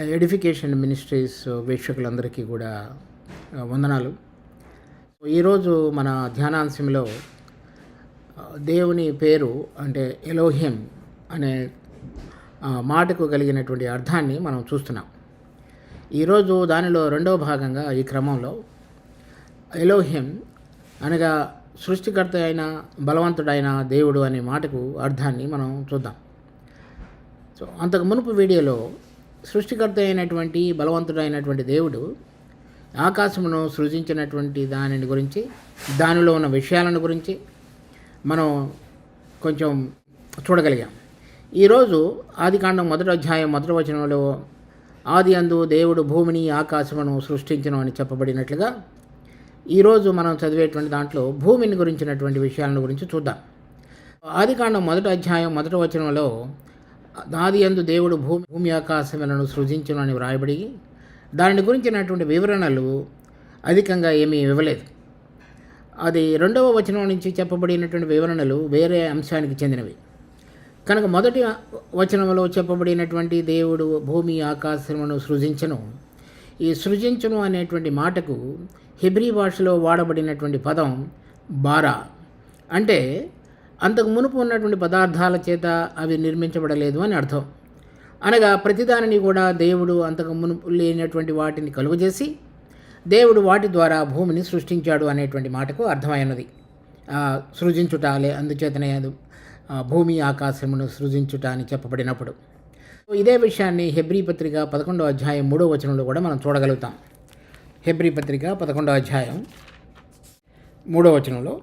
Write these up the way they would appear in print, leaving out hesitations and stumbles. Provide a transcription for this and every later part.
Edification ministries వీక్షకులందరికీ కూడా వందనాలు. ఈరోజు మన ధ్యానాంశంలో దేవుని పేరు అంటే ఎలోహిం అనే మాటకు కలిగినటువంటి అర్థాన్ని మనం చూస్తున్నాం. ఈరోజు దానిలో రెండవ భాగంగా ఈ క్రమంలో ఎలోహిం అనగా సృష్టికర్త అయిన బలవంతుడైన దేవుడు అనే మాటకు అర్థాన్ని మనం చూద్దాం. సో అంతకు మునుపు వీడియోలో సృష్టికర్త అయినటువంటి బలవంతుడైనటువంటి దేవుడు ఆకాశమును సృజించినటువంటి దానిని గురించి, దానిలో ఉన్న విషయాలను గురించి మనం కొంచెం చూడగలిగాం. ఈరోజు ఆదికాండం 1వ అధ్యాయం 1వ వచనంలో ఆది అందు దేవుడు భూమిని ఆకాశమును సృష్టించును అని చెప్పబడినట్లుగా ఈరోజు మనం చదివేటువంటి దాంట్లో భూమిని గురించినటువంటి విషయాలను గురించి చూద్దాం. ఆదికాండం 1వ అధ్యాయం 1వ వచనంలో ఆది యందు దేవుడు భూమి ఆకాశములను సృజించును అని వ్రాయబడి దాని గురించినటువంటి వివరణలు అధికంగా ఏమీ ఇవ్వలేదు. అది 2వ వచనం నుంచి చెప్పబడినటువంటి వివరణలు వేరే అంశానికి చెందినవి కనుక 1వ వచనంలో చెప్పబడినటువంటి దేవుడు భూమి ఆకాశమును సృజించను, ఈ సృజించును అనేటువంటి మాటకు హెబ్రీ భాషలో వాడబడినటువంటి పదం బారా, అంటే అంతకు మునుపు ఉన్నటువంటి పదార్థాల చేత అవి నిర్మించబడలేదు అని అర్థం. అనగా ప్రతిదానిని కూడా దేవుడు అంతకు మునుపు లేనటువంటి వాటిని కలుగజేసి దేవుడు వాటి ద్వారా భూమిని సృష్టించాడు అనేటువంటి మాటకు అర్థమైనది. సృజించుట అందుచేతనే భూమి ఆకాశమును సృజించుట అని చెప్పబడినప్పుడు ఇదే విషయాన్ని హెబ్రీ పత్రిక 11వ అధ్యాయం 3వ వచనంలో కూడా మనం చూడగలుగుతాం. హెబ్రీ పత్రిక 11వ అధ్యాయం 3వ వచనంలో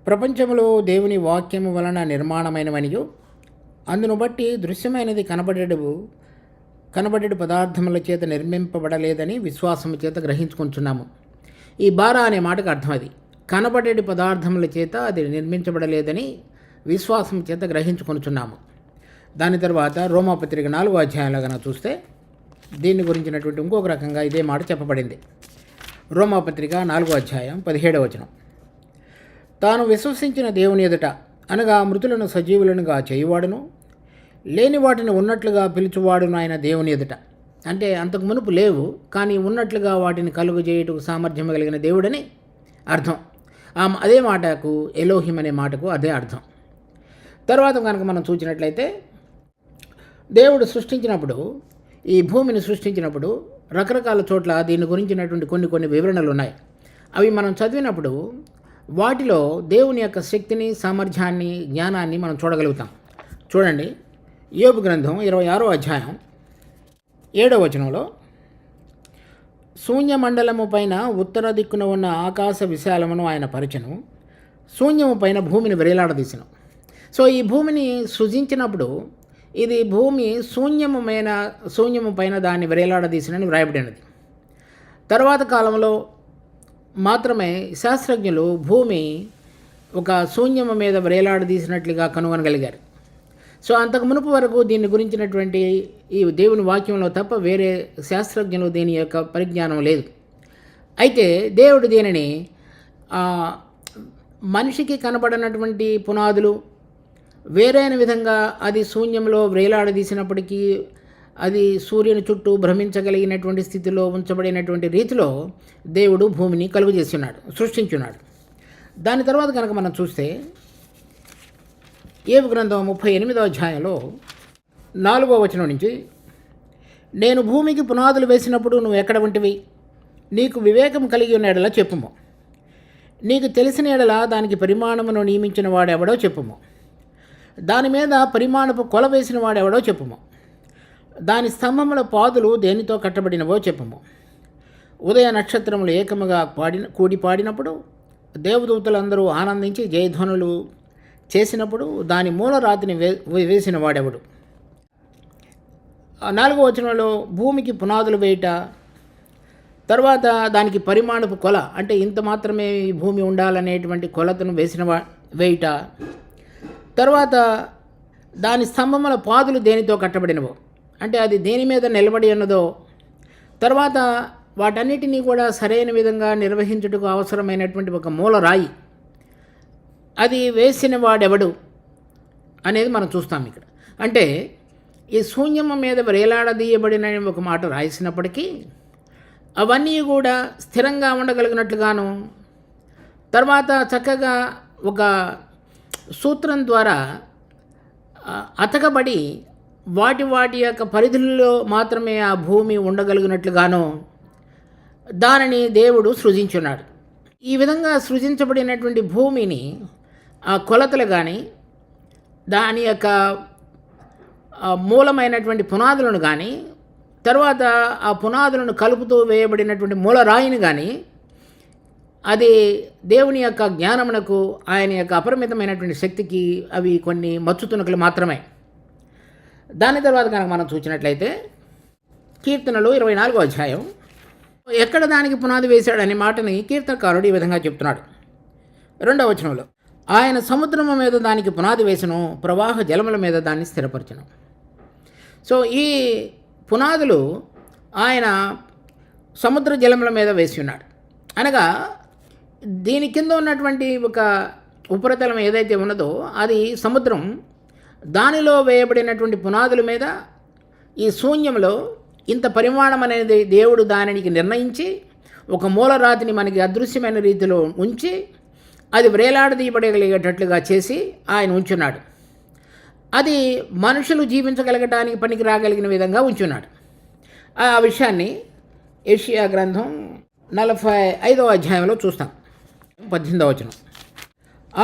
ప్రపంచంలో దేవుని వాక్యము వలన నిర్మాణమైనవనియు అందును బట్టి దృశ్యమైనది కనబడేడు పదార్థముల చేత నిర్మింపబడలేదని విశ్వాసము చేత గ్రహించుకుంటున్నాము. ఈ బారా అనే మాటకు అర్థం అది కనబడేడు పదార్థముల చేత అది నిర్మించబడలేదని విశ్వాసం చేత గ్రహించుకొనుచున్నాము. దాని తర్వాత రోమాపత్రిక 4వ అధ్యాయంలో కనుక చూస్తే దీన్ని గురించినటువంటి ఇంకొక రకంగా ఇదే మాట చెప్పబడింది. రోమాపత్రిక 4వ అధ్యాయం 17వ వచనం, తాను విశ్వసించిన దేవుని ఎదుట అనగా మృతులను సజీవులనుగా చేయువాడును లేని వాటిని ఉన్నట్లుగా పిలుచువాడును ఆయన దేవుని ఎదుట, అంటే అంతకు మునుపు లేవు కానీ ఉన్నట్లుగా వాటిని కలుగు చేయుటకు సామర్థ్యం కలిగిన దేవుడని అర్థం. అదే మాటకు ఎలోహిం అనే మాటకు అదే అర్థం. తర్వాత కనుక మనం చూసినట్లయితే దేవుడు సృష్టించినప్పుడు, ఈ భూమిని సృష్టించినప్పుడు రకరకాల చోట్ల దీని గురించినటువంటి కొన్ని వివరణలు ఉన్నాయి. అవి మనం చదివినప్పుడు వాటిలో దేవుని యొక్క శక్తిని, సామర్థ్యాన్ని, జ్ఞానాన్ని మనం చూడగలుగుతాం. చూడండి, యోబు గ్రంథం 26వ అధ్యాయం 7వ వచనంలో శూన్యమండలము పైన ఉత్తర దిక్కున ఉన్న ఆకాశ విశాలమును ఆయన పరచెను, శూన్యము పైన భూమిని వేలాడదీసెను. సో ఈ భూమిని సృజించినప్పుడు ఇది భూమి శూన్యము పైన దాన్ని వేలాడదీసినని వ్రాయబడినది. తర్వాత కాలంలో మాత్రమే శాస్త్రజ్ఞులు భూమి ఒక శూన్యము మీద వేలాడదీసినట్లుగా కనుగొనగలిగారు. సో అంతకు మునుపు వరకు దీన్ని గురించినటువంటి ఈ దేవుని వాక్యంలో తప్ప వేరే శాస్త్రజ్ఞులు దీని యొక్క పరిజ్ఞానం లేదు. అయితే దేవుడు దీనిని మనిషికి కనబడినటువంటి పునాదులు వేరైన విధంగా అది శూన్యంలో వేలాడదీసినప్పటికీ అది సూర్యుని చుట్టూ భ్రమించగలిగినటువంటి స్థితిలో ఉంచబడినటువంటి రీతిలో దేవుడు భూమిని కలుగజేస్తున్నాడు, సృష్టించున్నాడు. దాని తర్వాత కనుక మనం చూస్తే యోబు గ్రంథం 38వ అధ్యాయంలో 4వ వచనం నుంచి, నేను భూమికి పునాదులు వేసినప్పుడు నువ్వు ఎక్కడ ఉంటివి? నీకు వివేకం కలిగి ఉన్న ఎడల చెప్పుము, నీకు తెలిసిన ఎడల దానికి పరిమాణమును నియమించిన వాడెవడో చెప్పుము, దాని మీద పరిమాణపు కొల వేసిన వాడెవడో చెప్పుము, దాని స్తంభముల పాదులు దేనితో కట్టబడినవో చెప్పుము. ఉదయ నక్షత్రములు ఏకముగా కూడి పాడినప్పుడు దేవదూతలందరూ ఆనందించి జయధ్వనులు చేసినప్పుడు దాని మూలరాతిని వేసిన వాడెవడు? 4వ వచనంలో భూమికి పునాదులు వేయుట, తర్వాత దానికి పరిమాణపు కొల, అంటే ఇంత మాత్రమే ఈ భూమి ఉండాలనేటువంటి కొలతను వేయుట, తర్వాత దాని స్తంభముల పాదులు దేనితో కట్టబడినవో, అంటే అది దేని మీద నిలబడి ఉన్నదో, తర్వాత వాటన్నిటినీ కూడా సరైన విధంగా నిర్వహించుటకు అవసరమైనటువంటి ఒక మూలరాయి అది వేసిన వాడెవడు అనేది మనం చూస్తాం ఇక్కడ. అంటే ఈ శూన్యము మీద వేలాడదీయబడిన ఒక మాట రాసినప్పటికీ అవన్నీ కూడా స్థిరంగా ఉండగలిగినట్లుగాను, తర్వాత చక్కగా ఒక సూత్రం ద్వారా అతకబడి వాటి యొక్క పరిధుల్లో మాత్రమే ఆ భూమి ఉండగలిగినట్లుగాను దానిని దేవుడు సృజించున్నాడు. ఈ విధంగా సృజించబడినటువంటి భూమిని ఆ కొలతలు కానీ, దాని యొక్క మూలమైనటువంటి పునాదులను కానీ, తర్వాత ఆ పునాదులను కలుపుతూ వేయబడినటువంటి మూలరాయిని కానీ, అది దేవుని యొక్క జ్ఞానమునకు, ఆయన యొక్క అపరిమితమైనటువంటి శక్తికి అవి కొన్ని మచ్చు తునకలు మాత్రమే. దాని తర్వాత కనుక మనం చూసినట్లయితే కీర్తనలు 24వ అధ్యాయం ఎక్కడ దానికి పునాది వేశాడనే మాటని కీర్తనకారుడు ఈ విధంగా చెప్తున్నాడు. 2వ వచనంలో, ఆయన సముద్రము మీద దానికి పునాది వేసను, ప్రవాహ జలముల మీద దాన్ని స్థిరపరచను. సో ఈ పునాదులు ఆయన సముద్ర జలముల మీద వేసి ఉన్నాడు. అనగా దీని కింద ఉన్నటువంటి ఒక ఉపరితలం ఏదైతే ఉన్నదో అది సముద్రం, దానిలో వేయబడినటువంటి పునాదుల మీద ఈ శూన్యంలో ఇంత పరిమాణం అనేది దేవుడు దానికి నిర్ణయించి ఒక మూలరాతిని మనకి అదృశ్యమైన రీతిలో ఉంచి అది వ్రేలాడదీయబడగలిగేటట్లుగా చేసి ఆయన ఉంచున్నాడు. అది మనుషులు జీవించగలగటానికి పనికి రాగలిగిన విధంగా ఉంచున్నాడు. ఆ విషయాన్ని యెషయా గ్రంథం 45వ అధ్యాయంలో చూస్తాం. 18వ వచనం,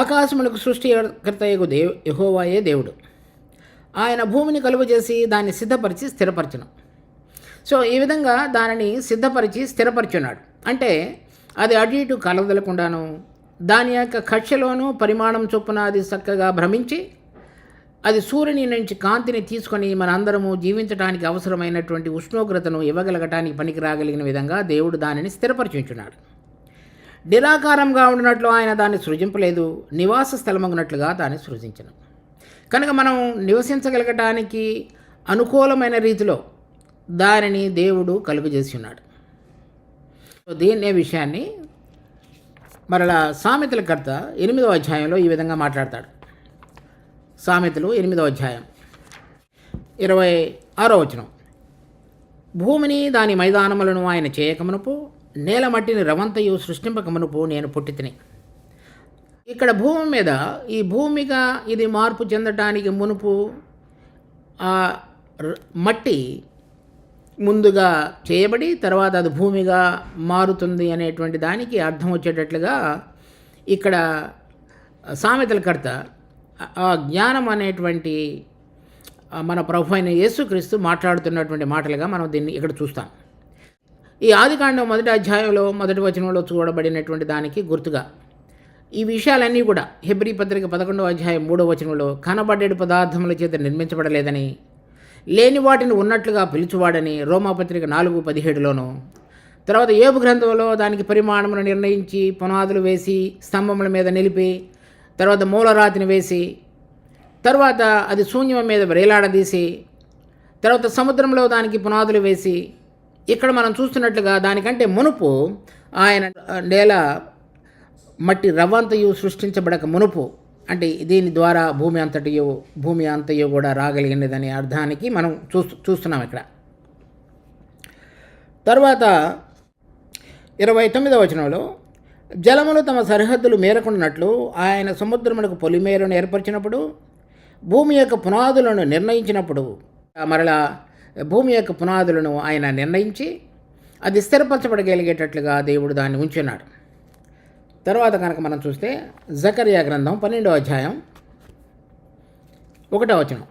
ఆకాశములకు సృష్టికర్తయగు యెహోవాయే దేవుడు, ఆయన భూమిని కలుగజేసి దాన్ని సిద్ధపరిచి స్థిరపరచును. సో ఈ విధంగా దానిని సిద్ధపరిచి స్థిరపరచున్నాడు. అంటే అది అటు ఇటు కలవదలకుండాను దాని యొక్క కక్షలోనూ పరిమాణం చొప్పున అది చక్కగా భ్రమించి అది సూర్యుని నుంచి కాంతిని తీసుకొని మన అందరము జీవించడానికి అవసరమైనటువంటి ఉష్ణోగ్రతను ఇవ్వగలగటానికి పనికి రాగలిగిన విధంగా దేవుడు దానిని స్థిరపరిచుంటున్నాడు. నిరాకారంగా ఉండినట్లు ఆయన దాన్ని సృజింపలేదు, నివాస స్థలమగినట్లుగా దాన్ని సృజించను. కనుక మనం నివసించగలగటానికి అనుకూలమైన రీతిలో దానిని దేవుడు కలుగజేసి ఉన్నాడు. దీన్నే విషయాన్ని మరలా సామెతల కర్త 8వ అధ్యాయంలో ఈ విధంగా మాట్లాడతాడు. సామెతలు 8వ అధ్యాయం 26వ వచనం, భూమిని దాని మైదానములను ఆయన చేయకమునుపు, నేల మట్టిని రవంతయు సృష్టింపకమునుపు నేను పుట్టితిని. ఇక్కడ భూమి మీద ఈ భూమిగా ఇది మార్పు చెందటానికి మునుపు ఆ మట్టి ముందుగా చేయబడి తర్వాత అది భూమిగా మారుతుంది అనేటువంటి దానికి అర్థం వచ్చేటట్లుగా ఇక్కడ సామెతల కర్త ఆ జ్ఞానం అనేటువంటి మన ప్రభు అయిన యేసుక్రీస్తు మాట్లాడుతున్నటువంటి మాటలుగా మనం దీన్ని ఇక్కడ చూస్తాం. ఈ ఆదికాండం 1వ అధ్యాయంలో 1వ వచనంలో చూడబడినటువంటి దానికి గుర్తుగా ఈ విషయాలన్నీ కూడా హెబ్రీ పత్రిక 11వ అధ్యాయం 3వ వచనంలో కనబడేడు పదార్థముల చేత నిర్మించబడలేదని, లేని వాటిని ఉన్నట్లుగా పిలుచువాడని రోమాపత్రిక 4:17లోను, తర్వాత యోబు గ్రంథంలో దానికి పరిమాణమును నిర్ణయించి పునాదులు వేసి స్తంభముల మీద నిలిపి తర్వాత మూలరాతిని వేసి తర్వాత అది శూన్యం మీద వేలాడదీసి తర్వాత సముద్రంలో దానికి పునాదులు వేసి ఇక్కడ మనం చూస్తున్నట్లుగా దానికంటే మునుపు ఆయన నేల మట్టి రవ్వంతయు సృష్టించబడక మునుపు, అంటే దీని ద్వారా భూమి అంతయు కూడా రాగలిగినదనే అర్థానికి మనం చూస్తున్నాం ఇక్కడ. తర్వాత 29వ వచనంలో, జలములు తమ సరిహద్దులు మేరకున్నట్లు ఆయన సముద్రమునకు పొలిమేరను ఏర్పరిచినప్పుడు, భూమి యొక్క పునాదులను నిర్ణయించినప్పుడు, మరలా భూమి యొక్క పునాదులను ఆయన నిర్ణయించి అది స్థిరపరచబడగలిగేటట్లుగా దేవుడు దాన్ని ఉంచున్నాడు. తర్వాత కనుక మనం చూస్తే జకర్యా గ్రంథం 12వ అధ్యాయం 1వ వచనం,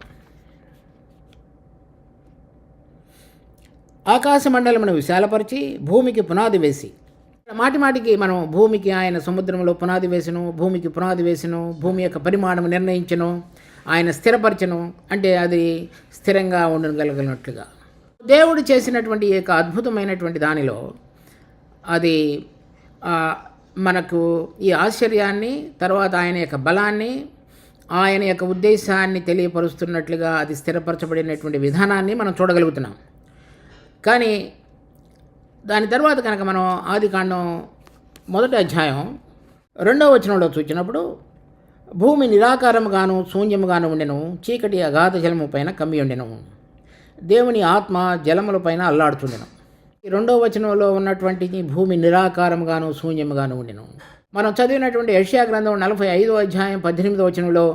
ఆకాశ మండలమును విశాలపరిచి భూమికి పునాది వేసి, మాటిమాటికి మనం భూమికి ఆయన సముద్రంలో పునాది వేసను, భూమికి పునాది వేసను, భూమి యొక్క పరిమాణం నిర్ణయించను, ఆయన స్థిరపరచను, అంటే అది స్థిరంగా ఉండగలిగినట్లుగా దేవుడు చేసినటువంటి ఈ యొక్క అద్భుతమైనటువంటి దానిలో అది మనకు ఈ ఆశ్చర్యాన్ని, తర్వాత ఆయన యొక్క బలాన్ని, ఆయన యొక్క ఉద్దేశాన్ని తెలియపరుస్తున్నట్లుగా అది స్థిరపరచబడినటువంటి విధానాన్ని మనం చూడగలుగుతున్నాం. కానీ దాని తర్వాత కనుక మనం ఆదికాండం 1వ అధ్యాయం 2వ వచనంలో చూసినప్పుడు, భూమి నిరాకారముగాను శూన్యముగాను ఉండెను, చీకటి అగాధ జలము పైన కమ్మి ఉండెను. దేవుని ఆత్మ జలములపైన అల్లాడుచుండెను. ఈ 2వ వచనంలో ఉన్నటువంటి భూమి నిరాకారముగాను శూన్యముగాను ఉండెను. మనం చదివినటువంటి యెషయా గ్రంథం 45వ అధ్యాయం 18వ వచనంలో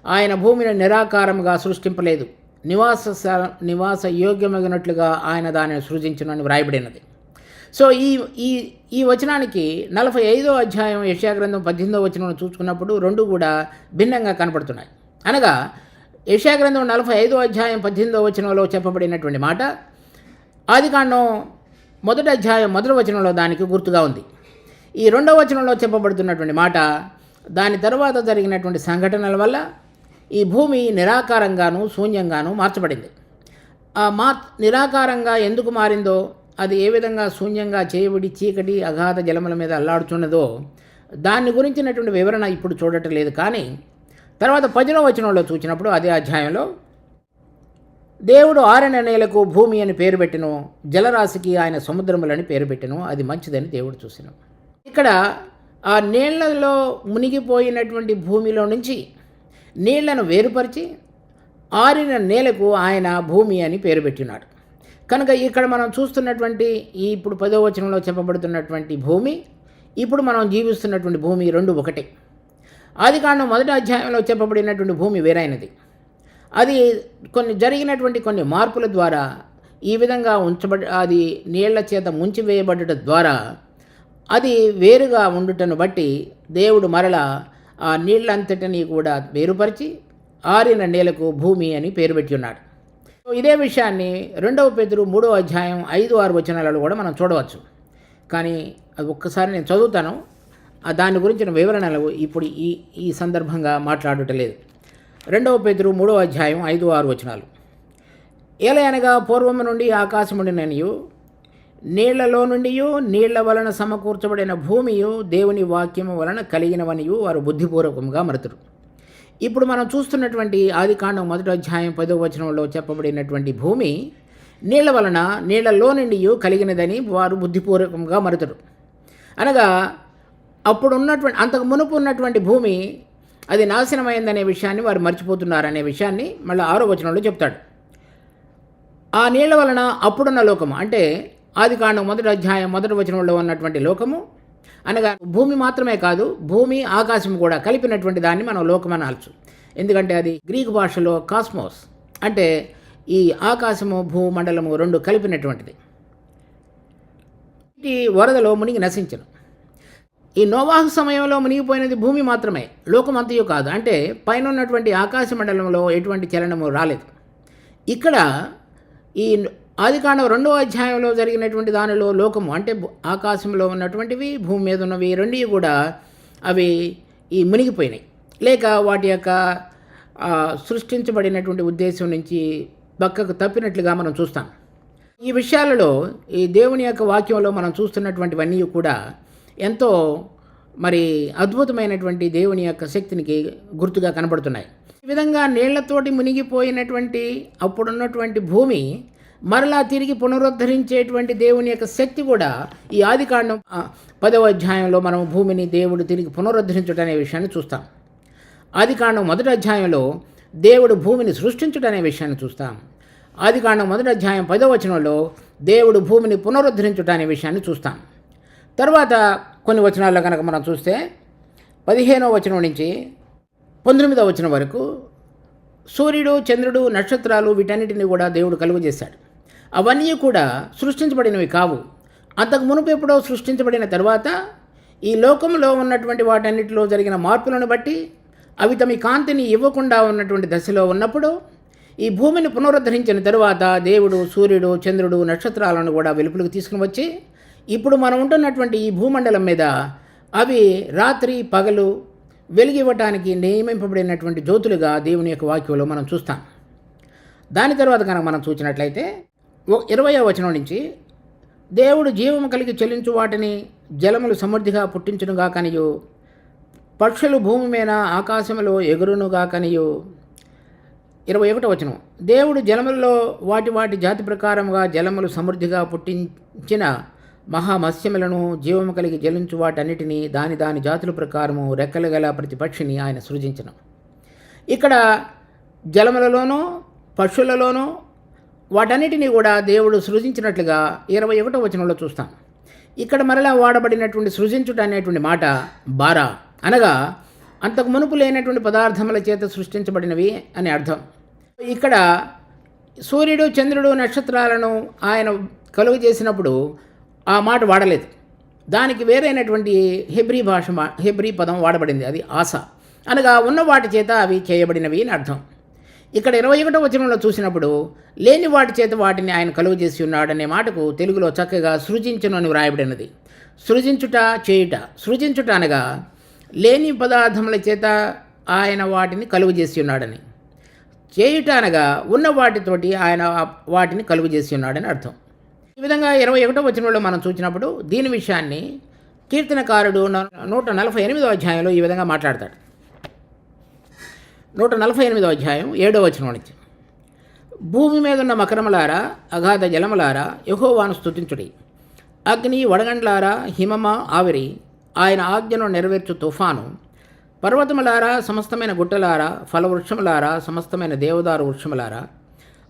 ఆయన భూమిని నిరాకారముగా సృష్టింపలేదు, నివాస యోగ్యమగినట్లుగా ఆయన దానిని సృజించునని వ్రాయబడినది. సో ఈ వచనానికి 45వ అధ్యాయం యెషయా గ్రంథం 18వ వచనం చూసుకున్నప్పుడు రెండు కూడా భిన్నంగా కనపడుతున్నాయి. అనగా యెషయా గ్రంథం 45వ అధ్యాయం 18వ వచనంలో చెప్పబడినటువంటి మాట ఆదికాండం 1వ అధ్యాయం 1వ వచనంలో దానికి గుర్తుగా ఉంది. ఈ 2వ వచనంలో చెప్పబడుతున్నటువంటి మాట దాని తర్వాత జరిగినటువంటి సంఘటనల వల్ల ఈ భూమి నిరాకారంగాను శూన్యంగాను మార్చబడింది. నిరాకారంగా ఎందుకు మారిందో, అది ఏ విధంగా శూన్యంగా చేయబడి చీకటి అగాధ జలముల మీద అల్లాడుతున్నదో దాన్ని గురించినటువంటి వివరణ ఇప్పుడు చూడటం లేదు. కానీ తర్వాత 10వ వచనంలో చూసినప్పుడు అదే అధ్యాయంలో దేవుడు ఆరిన నేలకు భూమి అని పేరు పెట్టెను, జలరాశికి ఆయన సముద్రములని పేరు పెట్టెను, అది మంచిదని దేవుడు చూసెను. ఇక్కడ ఆ నీళ్లలో మునిగిపోయినటువంటి భూమిలో నుంచి నీళ్లను వేరుపరిచి ఆరిన నేలకు ఆయన భూమి అని పేరు పెట్టినాడు. కనుక ఇక్కడ మనం చూస్తున్నటువంటి ఇప్పుడు 10వ వచనంలో చెప్పబడుతున్నటువంటి భూమి, ఇప్పుడు మనం జీవిస్తున్నటువంటి భూమి రెండు ఒకటే. ఆదికాండం 1వ అధ్యాయంలో చెప్పబడినటువంటి భూమి వేరైనది. అది జరిగినటువంటి కొన్ని మార్పుల ద్వారా ఈ విధంగా అది నీళ్ల చేత ముంచివేయబడటం ద్వారా అది వేరుగా ఉండుటను బట్టి దేవుడు మరలా ఆ నీళ్ళంతటినీ కూడా వేరుపరిచి ఆరిన నేలకు భూమి అని పేరు పెట్టి ఉన్నాడు. ఇదే విషయాన్ని 2వ పేతురు 3వ అధ్యాయం 5-6 వచనాలలో కూడా మనం చూడవచ్చు. కానీ అది ఒక్కసారి నేను చదువుతాను, దాని గురించిన వివరణలు ఇప్పుడు ఈ సందర్భంగా మాట్లాడటలేదు. 2వ పేతురు 3వ అధ్యాయం 5-6 వచనాలు. ఏలయనగా పూర్వము నుండి ఆకాశముండిననియు నీళ్లలో నుండియు నీళ్ల వలన సమకూర్చబడిన భూమియు దేవుని వాక్యము వలన కలిగినవనియు వారు బుద్ధిపూర్వకంగా మరుతురు. ఇప్పుడు మనం చూస్తున్నటువంటి ఆదికాండం 1వ అధ్యాయం 10వ వచనంలో చెప్పబడినటువంటి భూమి నీళ్లలో నుండి కలిగినదని వారు బుద్ధిపూర్వకంగా మరుతురు. అనగా అప్పుడు ఉన్నటువంటి అంతకు మునుపు ఉన్నటువంటి భూమి అది నాశనమైందనే విషయాన్ని వారు మర్చిపోతున్నారనే విషయాన్ని మళ్ళీ 6వ వచనంలో చెప్తాడు. ఆ నీళ్ల వలన అప్పుడున్న లోకము అంటే ఆదికాండం 1వ అధ్యాయం 1వ వచనంలో ఉన్నటువంటి లోకము అనగా భూమి మాత్రమే కాదు, భూమి ఆకాశం కూడా కలిపినటువంటి దాన్ని మనం లోకం అనవచ్చు. ఎందుకంటే అది గ్రీకు భాషలో కాస్మోస్ అంటే ఈ ఆకాశము భూమండలము రెండు కలిపినటువంటిది. ఈ వరదలో మునిగి నశించను. ఈ నోవాహు సమయంలో మునిగిపోయినది భూమి మాత్రమే, లోకమంతయు కాదు. అంటే పైన ఉన్నటువంటి ఆకాశ మండలంలో ఎటువంటి చలనము రాలేదు. ఇక్కడ ఈ ఆదికాండం 2వ అధ్యాయంలో జరిగినటువంటి దానిలో లోకము అంటే ఆకాశంలో ఉన్నటువంటివి భూమి మీద ఉన్నవి రెండు కూడా అవి మునిగిపోయినాయి, లేక వాటి యొక్క సృష్టించబడినటువంటి ఉద్దేశం నుంచి పక్కకు తప్పినట్లుగా మనం చూస్తాం. ఈ విషయాలలో ఈ దేవుని యొక్క వాక్యంలో మనం చూస్తున్నటువంటివన్నీ కూడా ఎంతో అద్భుతమైనటువంటి దేవుని యొక్క శక్తినికి గుర్తుగా కనబడుతున్నాయి. ఈ విధంగా నీళ్లతోటి మునిగిపోయినటువంటి అప్పుడున్నటువంటి భూమి మరలా తిరిగి పునరుద్ధరించేటువంటి దేవుని యొక్క శక్తి కూడా ఈ ఆదికాండం 10వ అధ్యాయంలో మనం భూమిని దేవుడు తిరిగి పునరుద్ధరించుట అనే విషయాన్ని చూస్తాం. ఆదికాండం 1వ అధ్యాయంలో దేవుడు భూమిని సృష్టించుట అనే విషయాన్ని చూస్తాం. ఆదికాండం 1వ అధ్యాయం 10వ వచనంలో దేవుడు భూమిని పునరుద్ధరించుట అనే విషయాన్ని చూస్తాం. తర్వాత కొన్ని వచనాల్లో కనుక మనం చూస్తే 15వ వచనం నుంచి 19వ వచనం వరకు సూర్యుడు, చంద్రుడు, నక్షత్రాలు వీటన్నిటిని కూడా దేవుడు కలుగజేశాడు. అవన్నీ కూడా సృష్టించబడినవి కావు. అంతకు మునుపు ఎప్పుడో సృష్టించబడిన తర్వాత ఈ లోకంలో ఉన్నటువంటి వాటన్నిటిలో జరిగిన మార్పులను బట్టి అవి తమ కాంతిని ఇవ్వకుండా ఉన్నటువంటి దశలో ఉన్నప్పుడు ఈ భూమిని పునరుద్ధరించిన తరువాత దేవుడు సూర్యుడు, చంద్రుడు, నక్షత్రాలను కూడా వెలుపులకు తీసుకుని వచ్చి ఇప్పుడు మనం ఉంటున్నటువంటి ఈ భూమండలం మీద అవి రాత్రి పగలు వెలుగివ్వటానికి నియమింపబడినటువంటి జ్యోతులుగా దేవుని యొక్క వాక్యంలో మనం చూస్తాం. దాని తర్వాత కనుక మనం చూసినట్లయితే 20వ వచనం నుంచి దేవుడు జీవము కలిగి చెల్లించు వాటిని జలములు సమృద్ధిగా పుట్టించునుగా కనియు పక్షులు భూమి మీద ఆకాశములో ఎగురునుగా కనియు 21వ వచనం దేవుడు జలములలో వాటి జాతి ప్రకారముగా జలములు సమృద్ధిగా పుట్టించిన మహామత్స్యములను జీవము కలిగి జలించు వాటన్నిటినీ దాని జాతుల ప్రకారము రెక్కలు గల ప్రతి పక్షిని ఆయన సృజించను. ఇక్కడ జలములలోనూ పక్షులలోనూ వాటన్నిటినీ కూడా దేవుడు సృజించినట్లుగా 21వ వచనంలో చూస్తాం. ఇక్కడ మరలా వాడబడినటువంటి సృజించుట అనేటువంటి మాట బారా, అనగా అంతకు మునుపు లేనటువంటి పదార్థముల చేత సృష్టించబడినవి అని అర్థం. ఇక్కడ సూర్యుడు, చంద్రుడు, నక్షత్రాలను ఆయన కలుగు చేసినప్పుడు ఆ మాట వాడలేదు. దానికి వేరైనటువంటి హెబ్రీ పదం వాడబడింది, అది ఆశ, అనగా ఉన్న వాటి చేత అవి చేయబడినవి అని అర్థం. ఇక్కడ 21వ వచనంలో చూసినప్పుడు లేని వాటి చేత వాటిని ఆయన కలుగు చేసి ఉన్నాడనే మాటకు తెలుగులో చక్కగా సృజించును అని వ్రాయబడినది. సృజించుట, చేయుట. సృజించుట అనగా లేని పదార్థముల చేత ఆయన వాటిని కలుగు చేసి ఉన్నాడని, చేయుట అనగా ఉన్న వాటితోటి ఆయన వాటిని కలుగు చేసి ఉన్నాడని అర్థం. ఈ విధంగా 21వ వచనంలో మనం చూసినప్పుడు దీని విషయాన్ని కీర్తనకారుడు 148వ అధ్యాయంలో ఈ విధంగా మాట్లాడతాడు. 148వ అధ్యాయం 7వ వచనం నుంచి, భూమి మీద ఉన్న మకరములారా, అగాధ జలములారా, యెహోవాను స్తుతించుడి. అగ్ని, వడగండ్లారా, హిమమ, ఆవిరి, ఆయన ఆజ్ఞను నెరవేర్చు తుఫాను, పర్వతములారా, సమస్తమైన గుట్టలారా, ఫలవృక్షములారా, సమస్తమైన దేవదారు వృక్షములారా,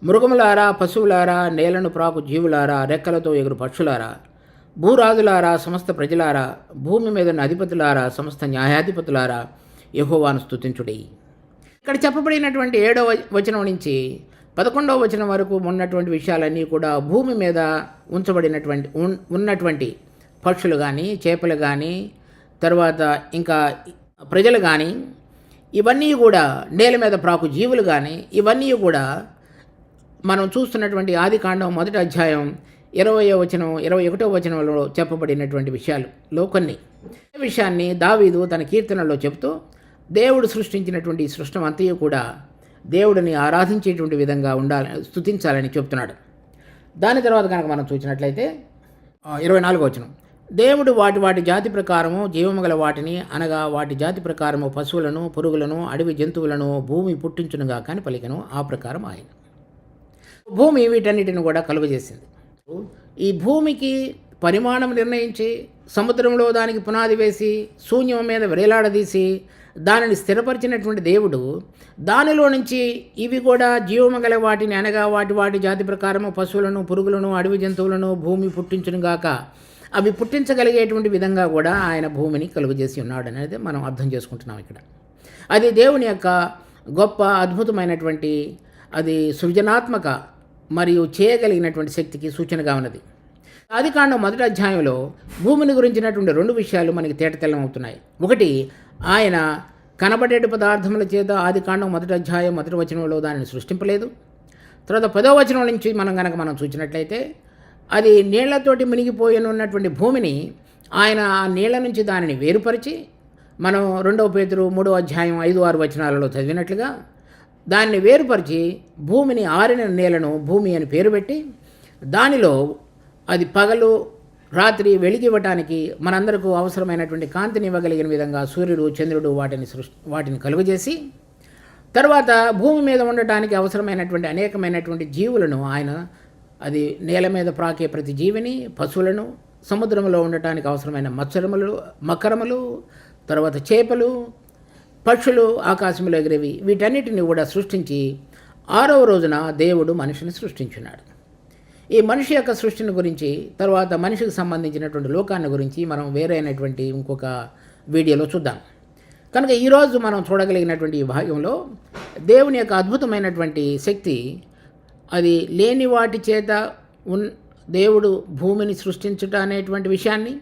మృగములారా, పశువులారా, నేలను ప్రాకు జీవులారా, రెక్కలతో ఎగురు పక్షులారా, భూరాజులారా, సమస్త ప్రజలారా, భూమి మీద ఉన్న అధిపతులారా, సమస్త న్యాయాధిపతులారా, యెహోవాను స్తుతించుడి. ఇక్కడ చెప్పబడినటువంటి 7వ వచనం నుంచి 11వ వచనం వరకు ఉన్నటువంటి విషయాలన్నీ కూడా భూమి మీద ఉన్నటువంటి పక్షులు కానీ, చేపలు కానీ, తర్వాత ఇంకా ప్రజలు కానీ, ఇవన్నీ కూడా నేల మీద ప్రాకు జీవులు కానీ, ఇవన్నీ కూడా మనం చూస్తున్నటువంటి ఆదికాండం 1వ అధ్యాయం 20వ వచనం 21వ వచనంలో చెప్పబడినటువంటి విషయాలలో కొన్ని విషయాన్ని దావీదు తన కీర్తనలో చెబుతూ దేవుడు సృష్టించినటువంటి ఈ సృష్టం అంతయు కూడా దేవుడిని ఆరాధించేటువంటి విధంగా స్తుతించాలని చెప్తున్నాడు. దాని తర్వాత కనుక మనం చూసినట్లయితే 24వ వచనం, దేవుడు వాటి జాతి ప్రకారము జీవము గల వాటిని, అనగా వాటి జాతి ప్రకారము పశువులను, పురుగులను, అడవి జంతువులను భూమి పుట్టించునుగా కానీ పలికెను. ఆ ప్రకారం ఆయన భూమి వీటన్నిటిని కూడా కలుగజేసింది. ఈ భూమికి పరిమాణం నిర్ణయించి సముద్రంలో దానికి పునాది వేసి శూన్యం మీద వేలాడదీసి దానిని స్థిరపరిచినటువంటి దేవుడు దానిలో నుంచి ఇవి కూడా జీవము గల వాటిని, అనగా వాటి జాతి ప్రకారము పశువులను, పురుగులను, అడవి జంతువులను భూమి పుట్టించునుగాక, అవి పుట్టించగలిగేటువంటి విధంగా కూడా ఆయన భూమిని కలుగజేసి ఉన్నాడు అనేది మనం అర్థం చేసుకుంటున్నాం. ఇక్కడ అది దేవుని యొక్క గొప్ప అద్భుతమైనటువంటి, అది సృజనాత్మక మరియు చేయగలిగినటువంటి శక్తికి సూచనగా ఉన్నది. ఆదికాండం 1వ అధ్యాయంలో భూమిని గురించినటువంటి 2 విషయాలు మనకి తేటతెల్లమవుతున్నాయి. ఒకటి, ఆయన కనబడేటి పదార్థముల చేత ఆదికాండం 1వ అధ్యాయం 1వ వచనంలో దానిని సృష్టింపలేదు. తర్వాత 10వ వచనం నుంచి మనం చూసినట్లయితే అది నీళ్లతోటి మునిగిపోయినటువంటి భూమిని ఆయన ఆ నీళ్ల నుంచి దానిని వేరుపరిచి, మనం 2వ పేతురు 3వ అధ్యాయం 5-6 వచనాలలో చదివినట్లుగా దాన్ని వేరుపరిచి భూమిని, ఆరిన నేలను భూమి అని పేరు పెట్టి దానిలో అది పగలు రాత్రి వెలిగివ్వటానికి మనందరకు అవసరమైనటువంటి కాంతిని ఇవ్వగలిగిన విధంగా సూర్యుడు, చంద్రుడు వాటిని కలుగజేసి, తర్వాత భూమి మీద ఉండటానికి అవసరమైనటువంటి అనేకమైనటువంటి జీవులను ఆయన, అది నేల మీద ప్రాకే ప్రతి జీవిని, పశువులను, సముద్రంలో ఉండటానికి అవసరమైన మకరములు, తర్వాత చేపలు, పక్షులు, ఆకాశంలో ఎగిరేవి, వీటన్నిటిని కూడా సృష్టించి 6వ రోజున దేవుడు మనిషిని సృష్టించున్నాడు. ఈ మనిషి యొక్క సృష్టిని గురించి, తర్వాత మనిషికి సంబంధించినటువంటి లోకాన్ని గురించి మనం వేరైనటువంటి ఇంకొక వీడియోలో చూద్దాం. కనుక ఈరోజు మనం చూడగలిగినటువంటి ఈ భాగంలో దేవుని యొక్క అద్భుతమైనటువంటి శక్తి, అది లేని వాటి చేత దేవుడు భూమిని సృష్టించుట అనేటువంటి విషయాన్ని,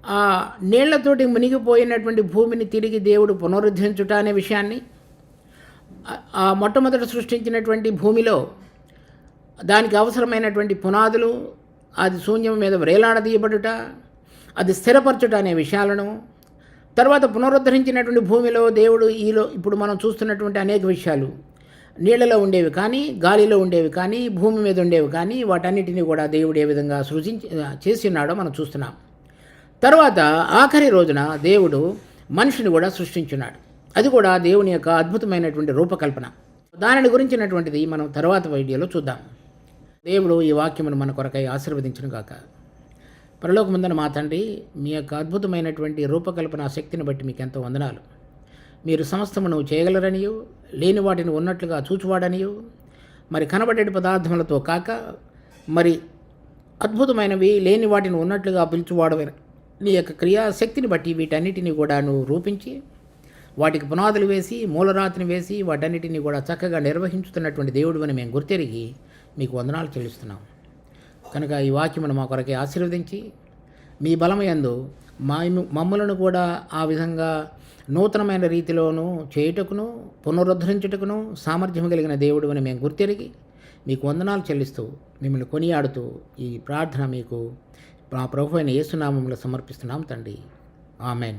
ఆ నీళ్లతోటి మునిగిపోయినటువంటి భూమిని తిరిగి దేవుడు పునరుద్ధరించుట అనే విషయాన్ని, ఆ మొట్టమొదట సృష్టించినటువంటి భూమిలో దానికి అవసరమైనటువంటి పునాదులు, అది శూన్యం మీద వేలాడదీయబడుట, అది స్థిరపరచుట అనే విషయాలను, తర్వాత పునరుద్ధరించినటువంటి భూమిలో దేవుడు ఇప్పుడు మనం చూస్తున్నటువంటి అనేక విషయాలు, నీళ్లలో ఉండేవి కానీ, గాలిలో ఉండేవి కానీ, భూమి మీద ఉండేవి కానీ, వాటన్నిటిని కూడా దేవుడు ఏ విధంగా చేసి ఉన్నాడో మనం చూస్తున్నాం. తర్వాత ఆఖరి రోజున దేవుడు మనిషిని కూడా సృష్టించున్నాడు. అది కూడా దేవుని యొక్క అద్భుతమైనటువంటి రూపకల్పన. దానిని గురించినటువంటిది మనం తర్వాత వీడియోలో చూద్దాం. దేవుడు ఈ వాక్యమును మన కొరకై ఆశీర్వదించును గాక. పరలోకమందున మా తండ్రి, మీ యొక్క అద్భుతమైనటువంటి రూపకల్పన శక్తిని బట్టి మీకు ఎంతో వందనాలు. మీరు సమస్తమును చేయగలరనియు, లేని వాటిని ఉన్నట్లుగా చూచువాడనియు, మరి కనబడే పదార్థములతో కాక మరి అద్భుతమైనవి లేని వాటిని ఉన్నట్లుగా పిలుచువాడమైన నీ యొక్క క్రియాశక్తిని బట్టి వీటన్నిటిని కూడా నువ్వు రూపించి వాటికి పునాదులు వేసి మూలరాతిని వేసి వాటన్నిటిని కూడా చక్కగా నిర్వహించుతున్నటువంటి దేవుడు అని మేము గుర్తెరిగి మీకు వందనాలు చెల్లిస్తున్నాం. కనుక ఈ వాక్యమును మా కొరకే ఆశీర్వదించి మీ బలమయందు మమ్మలను కూడా ఆ విధంగా నూతనమైన రీతిలోనూ చేయుటకును పునరుద్ధరించుటకును సామర్థ్యం కలిగిన దేవుడు అని మేము గుర్తెరిగి మీకు వందనాలు చెల్లిస్తూ మిమ్మల్ని కొనియాడుతూ ఈ ప్రార్థన మీకు మా ప్రభు అయిన యేసు నామములో సమర్పిస్తున్నాం తండ్రి. ఆమెన్.